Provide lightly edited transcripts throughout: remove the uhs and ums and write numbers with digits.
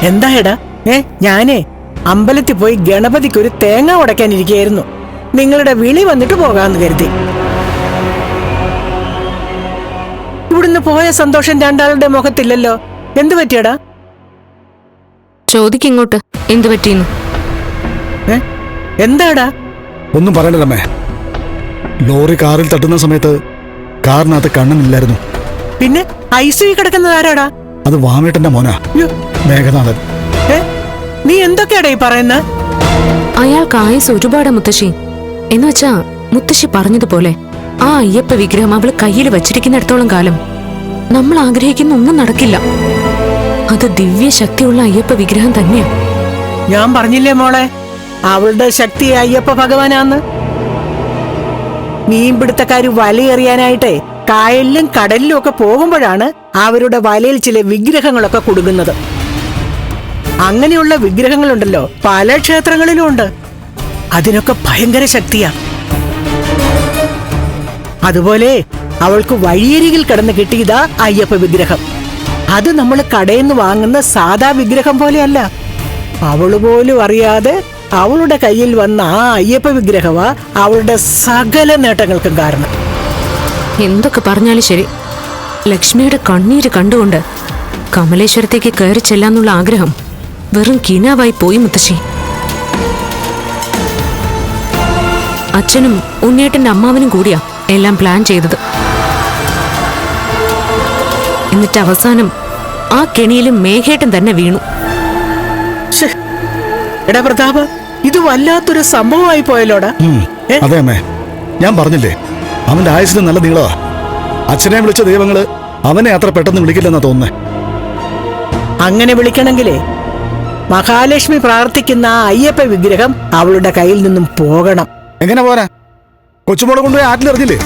എന്താ ഞാനേ അമ്പലത്തിൽ പോയി ഗണപതിക്ക് ഒരു തേങ്ങ ഉടയ്ക്കാനിരിക്കുകയായിരുന്നു. നിങ്ങളുടെ വിളി വന്നിട്ട് പോകാന്ന് കരുതി. ഇവിടുന്ന് പോയ സന്തോഷം രണ്ടാളുടെ മുഖത്തില്ലല്ലോ. എന്തു പറ്റിയടാ? ചോദിക്കിങ്ങോട്ട് എന്തു പറ്റിയെന്ന്. എന്താടാ? ഒന്നും പറയണ്ടമ്മേ. ലോറി കാറിൽ തട്ടുന്ന സമയത്ത് കാറിനകത്ത് കണ്ണനില്ലായിരുന്നു. പിന്നെ ഐസിയു കിടക്കുന്നത് ആരാടാ? അത് വാമേട്ടന്റെ മോനാ, മേഘനാഥൻ. നീ എന്തൊക്കെയാടാ ഈ പറയുന്നത്? അയാൾക്ക് ആയുസ് ഒരുപാട് മുത്തശ്ശി. എന്നുവെച്ചാ മുത്തശ്ശി പറഞ്ഞതുപോലെ ആ അയ്യപ്പ വിഗ്രഹം അവള് കയ്യിൽ വച്ചിരിക്കുന്നിടത്തോളം കാലം നമ്മൾ ആഗ്രഹിക്കുന്ന ഒന്നും നടക്കില്ല. അത് ദിവ്യശക്തിയുള്ള അയ്യപ്പ വിഗ്രഹം തന്നെയാ. ഞാൻ പറഞ്ഞില്ലേ മോളെ, അവളുടെ ശക്തി അയ്യപ്പ ഭഗവാനാന്ന്. മീൻപിടുത്തക്കാര് വലയെറിയാനായിട്ടേ കായലിലും കടലിലും ഒക്കെ പോകുമ്പോഴാണ് അവരുടെ വലയിൽ ചില വിഗ്രഹങ്ങളൊക്കെ കുടുങ്ങുന്നത്. അങ്ങനെയുള്ള വിഗ്രഹങ്ങളുണ്ടല്ലോ പല ക്ഷേത്രങ്ങളിലും ഉണ്ട്. അതിനൊക്കെ ഭയങ്കര ശക്തിയാ. അതുപോലെ അവൾക്ക് വഴിയരികിൽ കിടന്ന് കിട്ടിയതാ അയ്യപ്പ വിഗ്രഹം. അത് നമ്മൾ കടയിൽ നിന്ന് വാങ്ങുന്ന സാധാ വിഗ്രഹം പോലെയല്ല. അവള് പോലും അറിയാതെ അവളുടെ കയ്യിൽ വന്ന ആ അയ്യപ്പ വിഗ്രഹമാ അവളുടെ സകല നേട്ടങ്ങൾക്കും കാരണം. എന്തൊക്കെ പറഞ്ഞാലും ശരി, ലക്ഷ്മിയുടെ കണ്ണീര് കണ്ടുകൊണ്ട് കമലേശ്വരത്തേക്ക് കയറി ചെല്ലാന്നുള്ള ആഗ്രഹം വെറും കിനാവായി പോയി മുത്തശ്ശി. അച്ഛനും ഉണ്ണിയേട്ടന്റെ അമ്മാവനും കൂടിയാ എല്ലാം പ്ലാൻ ചെയ്തത്. എന്നിട്ട് അവസാനം ആ കെണിയിലും മേഘേട്ടൻ തന്നെ വീണു. എടാ പ്രതാപ്, ഇത് വല്ലാത്തൊരു സംഭവമായി പോയല്ലോടാ. അതെ അമ്മേ, ഞാൻ പറഞ്ഞില്ലേ അവന്റെ ആയുസിന് നല്ല നീളവാ. അച്ഛനെ വിളിച്ച ദൈവങ്ങള് അവനെ അത്ര പെട്ടെന്ന് വിളിക്കില്ലെന്നാ തോന്നുന്നേ. അങ്ങനെ വിളിക്കണമെങ്കിലേ മഹാലക്ഷ്മി പ്രാർത്ഥിക്കുന്ന ആ അയ്യപ്പ വിഗ്രഹം അവളുടെ കയ്യിൽ നിന്നും പോകണം. എങ്ങനെ പോരാ? കൊച്ചുമോളെ കൊണ്ടുപോയി ആറ്റിലെറിഞ്ഞില്ലേ?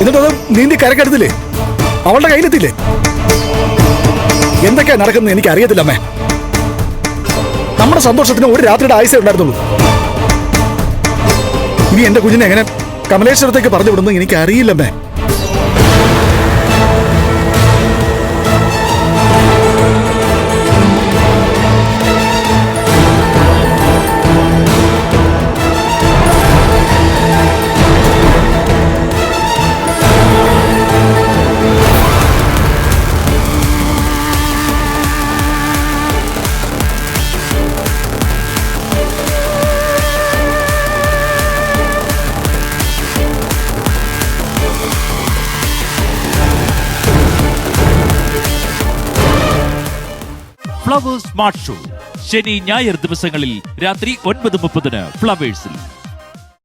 എന്നിട്ടത് നീന്തി കരക്കെടുത്തില്ലേ? അവളുടെ കയ്യിലെത്തില്ലേ? എന്തൊക്കെയാ നടക്കുന്നത് എനിക്ക് അറിയത്തില്ല അമ്മേ. നമ്മുടെ സന്തോഷത്തിന് ഒരു രാത്രിയുടെ ആയുസേ ഉണ്ടായിരുന്നുള്ളൂ. ഇനി എന്റെ കുഞ്ഞിനെ എങ്ങനെ കമലേശ്വരത്തേക്ക് പറഞ്ഞു വിടുന്നു എനിക്ക് അറിയില്ലമ്മേ. ഫ്ലവേഴ്സ് സ്മാർട്ട് ഷോ ശനി ഞായർ ദിവസങ്ങളിൽ രാത്രി 9:30 ഫ്ലവേഴ്സിൽ.